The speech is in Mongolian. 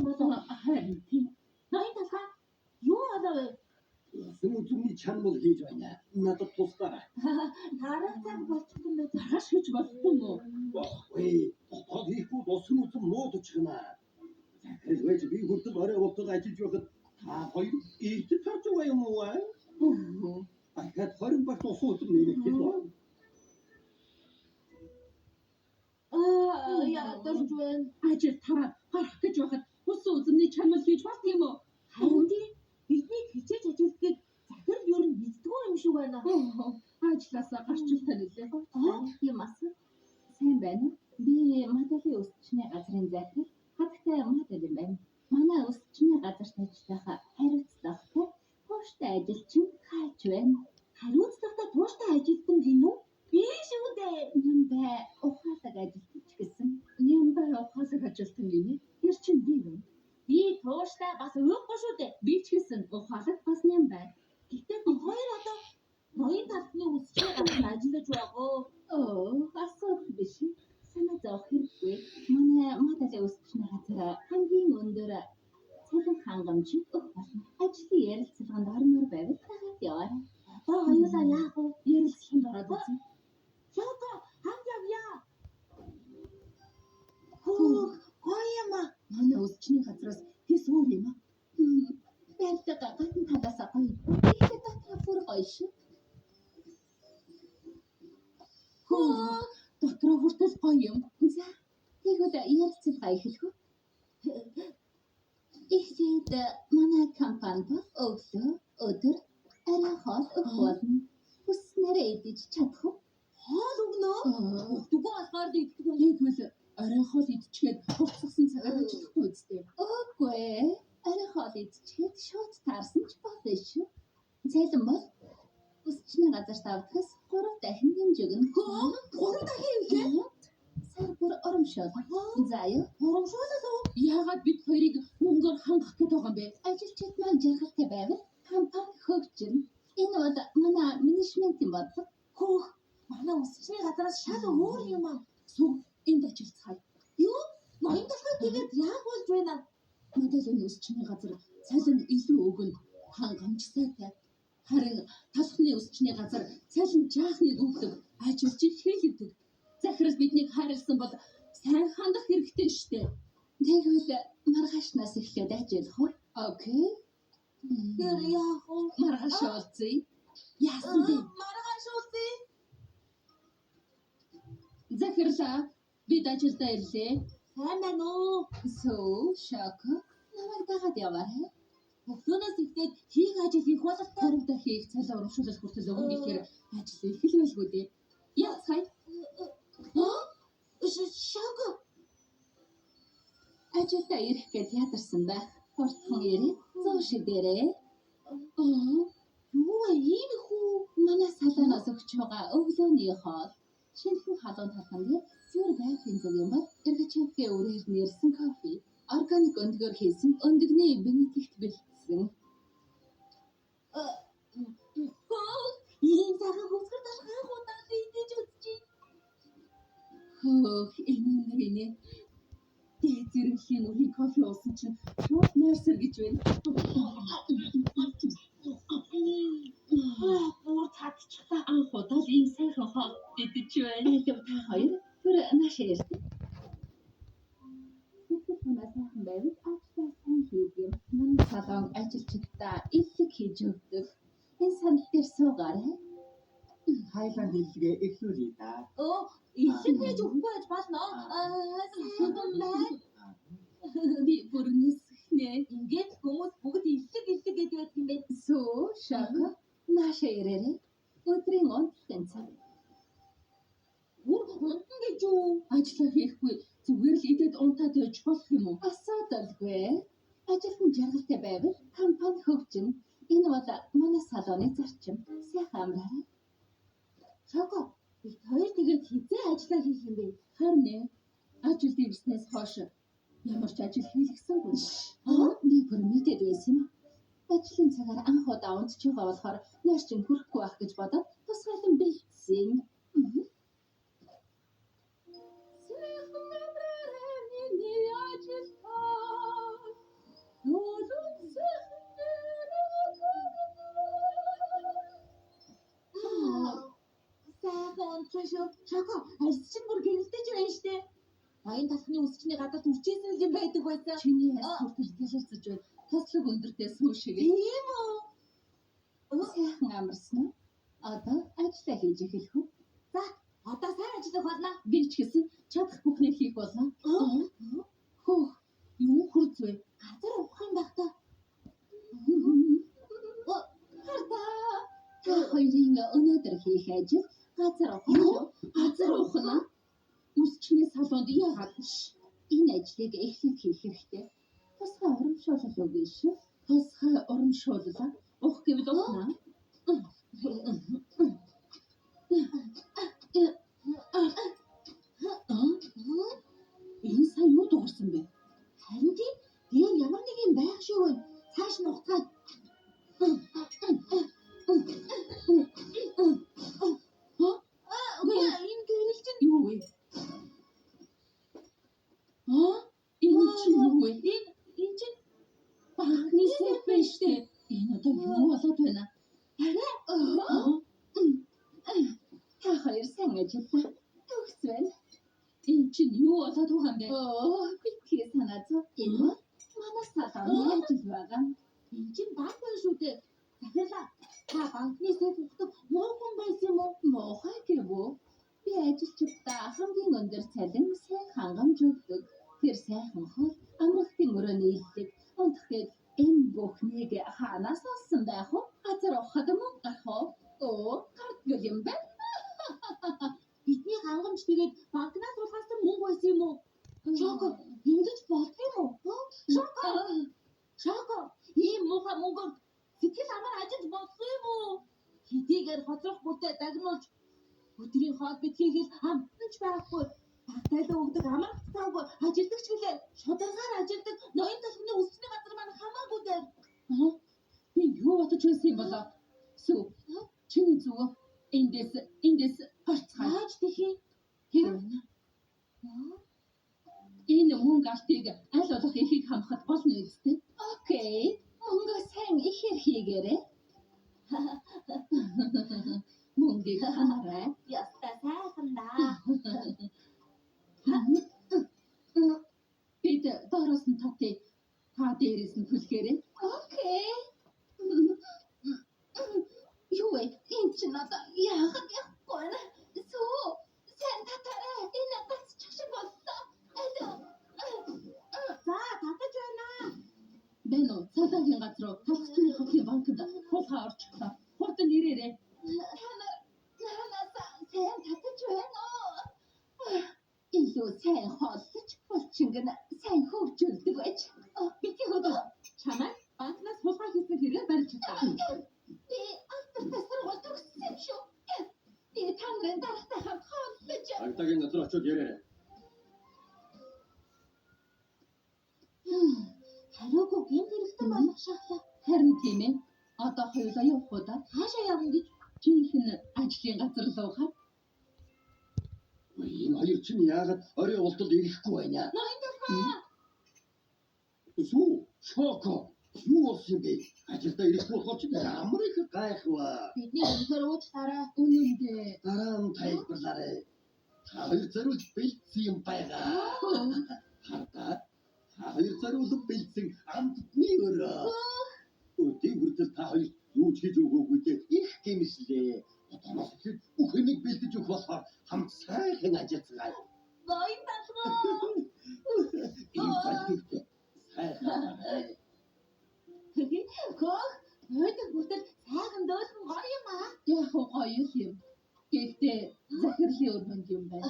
юм болов. Харин тийм. Ноён талхаа юу болов вэ? Сүмүзүмний чанмал хийж байна. Надад тусдаа. Тарах цаг болчихсон юм байна. Хаш гэж болсон уу? Ой, тохиол хийхгүй сүмүзүм нуудаж гэнэ. Захирал байж би хүртэл орой болтол ажиллаж байхад та хоёр ийдэж харж байгаа юм уу? Ахад 20 багт усуудсан нэмэгдэж байна. Ядарч байна. Ажил тараад гарах гэж байхад ус үзмний чанмал хийж болт юм уу? Харин тийм бидний хичээж ажилтдаг захирал юу нь мэддгүй юм шиг байна. Ажлаасаа гарчлаа нэлээ. Тийм ас. Сайн байна уу? Би Мадали өсчний газрын захирал хатагтай Мадали юм байна. Манай өсчний газарт ажиллах хариуцлагатай тууштай ажилчин хаач байна. Хариуцлагатай тууштай ажилтан гин үү? Би шүү дээ. Нямбай ухаалаг ажилтч гэсэн. Нямбай ухаалаг ажилтан гинэ. Тэр чинь би юм. Би тууштай бас өөхгүй шүү дээ. Би ч гэсэн ухаалаг бас нямбай. Гэтэ би хоёр одоо ноён талхны үсчний газар ажиллаж байгаа. Асуудал биш. Санаа зовох хэрэггүй. Манай Мадали өсчний газар хамгийн өндөр цалин хангамжийг өгөх болно. Ажлын ярилцлаганд ормоор байвал дагаад яваарай. Одоо хоёулаа яах вэ? Ярилцлаганд ороод үзье. Шоко, хамт явъя. Гоё юм аа. Манай өсчний газраас хэс өөр юм аа. Байртайгаа гадна талаасаа гоё. Ихтэй дотор бүр гоё шүү. Дотроо хүртэл гоё юм. За, тэгвэл ярилцлага эхлэх үү? Эхлээд манай компанид өглөө, өдөр, арай хоол өгөх болно. Хүснээрээ идэж чадах уу? Хоол өгнө. Өгдөггүй болохоор дийдэггүй. Тэгвэл орой хоол идчихээд хувцсан цагаар ажиллахгүй үстэй. Үгүй ээ. Арай хоол идчихээд шууд таарсан ч болно шүү. Цалин бол өсчний газар тавдахаас 3 дахин хэмж өгнө. 3 дахин хэмжээ? Сар бүр оромшоол. За юу? Урамшуулаад уу? Яагаад бид хоёрыг мөнгөөр хангах гээд байгаа юм бэ? Ажилчид маань жаргалтай байвал компани хөгжинэ. Энэ бол манай менежментийн бодлого. Хөөх. Манай үсчний газараас шал өөр юм аа. Сүм энд ажиллацгаая. Юу? Ноён талхаа тэгээд яах болж байна? Моделын өсчний газар цалин илүү өгнө. Хангамж сайтай. Харин талхны өсчний газар цалин жаахныг өгдөг. Ажилчид хийлэгдэг. Захирал биднийг хайрлсан бол сайн хандах хэрэгтэй шүү дээ. Тэгвэл маргаашнаас эхлээд ажиллах уу? Окей. Тэр яах вэ? Маргааш уулзъя. Яасан бэ? Маргааш уулзъя. Захирлаа бид ажилдаа ирлээ. Сайн байна уу? Сөө, Шоко. Намайг дагаад яваарай. Өглөөнөөс эхлээд хийх ажил их бололтой. Хоримдоо хийх цалин урамшуулах хүртэл өгнө гэхээр ажил эхэлвэлгүй дээ. Яцгаая. Шоко. Ажилдаа ирэх гээд ядарсан байх. Хурдхан ирээ. Зоош дээрээ. Юу вэ? Ийм их үү? Манай салоноос өгч байгаа өглөөний хоол. Шинэхэн халуун талхан дээр зүгээр байхын зүг юм бол эргэжинхээ үрээр нэрсэн кофе. Органик өндгөөр хийсэн өндөгний бенедикт бэлдсэн. Ийм сайхан хөвсгөр таш хаах удаа идэж үзчихье. Хөөх, энэ. Дээд зэрэглэлийн үрийн кофе уусан чинь шууд нойрсор гэж байна. Бүр цадчихлаа. Анх удаа ийм сайхан хоол идэж байна. Алив та хоёр түр наашаа ирдэг. Сэтгэл санаа сайхан байвал ажлаа сайн хийдэг. Манай салон ажилчдаа илэг хийж өгдөг. Энэ сандал дээр суугаарай. Хайланд илгээ эхлүүлээ да. Илэг хийж өгөхгүй байж болно. Сайхан байна. Би бүр нисхнэ. Ингээд хүмүүс бүгд илэг гэдэг байдаг юм байна. Сөө, Шоко. Наашаа ирээрэй. Өдрийн унтлагын цаг. Бүр хунтан гэж юу? Ажлаа хийхгүй зүгээр л идээд унтаад байж болох юм уу? Асуудалгүй. Ажилтан жаргалтай байвал компани хөгжинэ. Энэ бол манай салоны зарчим. Сайхан амраарай. Шоко. Бид хоёр тэгээд хизээ ажиллаа хийх юм бэ? Харин ээ. Ажил дийснээс хойш ямар ч ажил хийлгэсэнгүй. Би бүр мэдээд байсан юм. Ажлын цагаар анх удаа унтж байгаа болохоор нойрчин хүрэхгүй байх гэж бодоод тусгайлан бэлдсэн. Сайхан амраарай миний ажил таа. болчихлоо шүү. Шоко, арьс чинь бүр гэрэлдэж байна штэ. Ноён талхны үсчний гадаад үрчээсэн юм байдаг байсан. Чиний сүртэл гэлэлцэж байна. Тослог өндөртэй сүү шиг. Тийм үү? Сайхан амарсан уу? Одоо ажиллаа хийж эхэлэх үү? Одоо сайн ажиллах болно. Би ч гэсэн чадах бүхнээ хийх болно. Хөөх, юу хурц вэ? Газар ухах юм байх та. Та хоёрын өнөөдөр хийх ажил газар ухах. Газар ухна. Үсчний салонд яагаад энэ ажлыг эхлээд хийх хэрэгтэй? Тусгай урамшуулал өгье шүү. Тусгай урамшуулал ух гэвэл ухна. Энэ сая юу дуурсан бэ? Харин тийм дээр ямар нэг юм байх шүү байна. Цааш нь ухаад. Энэ гэрэл чинь Юу вэ? Энэ чинь юу вэ? энэ чинь Банкны сэт байна штэ. Энэ одоо юу болоод байна? Та хоёр сайн ажиллаа. Төгс байна. Энэ чинь юу болоод байгаа юм бэ? Битгий санаа зов. Энэ манай салоны ажил байгаа. энэ чинь баг байна шүү дээ. Захирлаа. Та банкны сайд ухдаг муу хүн байсан юм уу? Муухай гэвүү. Би ажилчдаа хамгийн өндөр цалин сайн хангамж өгдөг. Тэр сайхан хол амралтын өрөөний илдэг. Унтахад энэ бүхнийг хаанаас олсон байх вэ? Газар ухаад мөн гарах уу? Гардгал юм байна. Бидний хангамж тэгээд банкнаас суулгасан мөнгө байсан юм уу? Шоко, ингэж болдго юм уу? Шоко, ийм муухай мөнгөнд сэтгэл амар ажиж болсон юм уу? Хэдийгээр хоцрох бүртээ дагнуулж өдрийн хоол битгий хэл амтнаж байхгүй. Багтайлаа өгдөг амар цаагүй ажилдагч гэлээ шударгаар ажилдаг ноён талхны үсчний газар маань хамаагүй дээр. Би юу бодож байсан юм болоо? Сүү. Чиний зүгөө эндээс гарцгаа. Яаж тэхий? Хэрвээ энэ мөнгө алтыг аль болох ихийг хамахад болно үстэй. Окей. Мөнгө сайн ихээр хийгээрэй. Мөнгөийг хамаарай. Яста сайхан даа. Бид доороос нь татъя. Та дээрээс нь түлхээрэй. Окей. Юу вэ? Энэ чинь одоо яагаад явахгүй вэ? Сүү. Сайн татаарай. Энэ гац чагшин боллоо. За, татаж байна. Бэнэ үү? Цаадагийн газар руу Талхны хотын банкнд хулгай орчихлоо. Хурдан ирээрэй. Наанаас сайн татаж байна уу? Илүү сайн хооллож булчинг нь сайн хөгжүүлдэг байж. Бити хөдөө. Чамайг банкнаас хулгай хийсэн хэрэг барьж чадаа. Би алдартай сургууль төгссөн юм шүү. Би та нарын дараатай хамт хооллож. Агдагийн газар очиод яраарай. Хариугүй гин хэрэгтэй болох шахлаа. Харин тийм ээ. Одоо хоёулаа явах уу да? Хаашаа явна гэж Жинхэнэ ажлын газар руу хаа. Энэ хоёр чинь яагаад орой уулталд ирэхгүй байна? Сүү, Шоко, юу болсон бэ? Ажилдаа ирэхгүй болохоор чи ямар их гайхваа. бидний өнөхөр ууч тараа. Үнэндээ Дараа нь тайлбарлаарай. Та хоёр зориулж бэлдсэн юм байгаа. Хардаа. Та хоёр зориулж бэлдсэн амтны өрөө. Өдний хүртэл та хоёр юу ч хийж өгөөгүй дээ. Их гэмшлээ. Одооноос эхлээд бүхнийг бэлдэж өгөх болохоор хамт сайхан ажиллацгаая. Ноён талхаа. Энэ цагтээ сайхан. Хөөг, өөдөг бүртэл сайхан дөөлхөн гоё юм аа. яг гоё юм. Гэхдээ захирлын өрмөнд юм байна.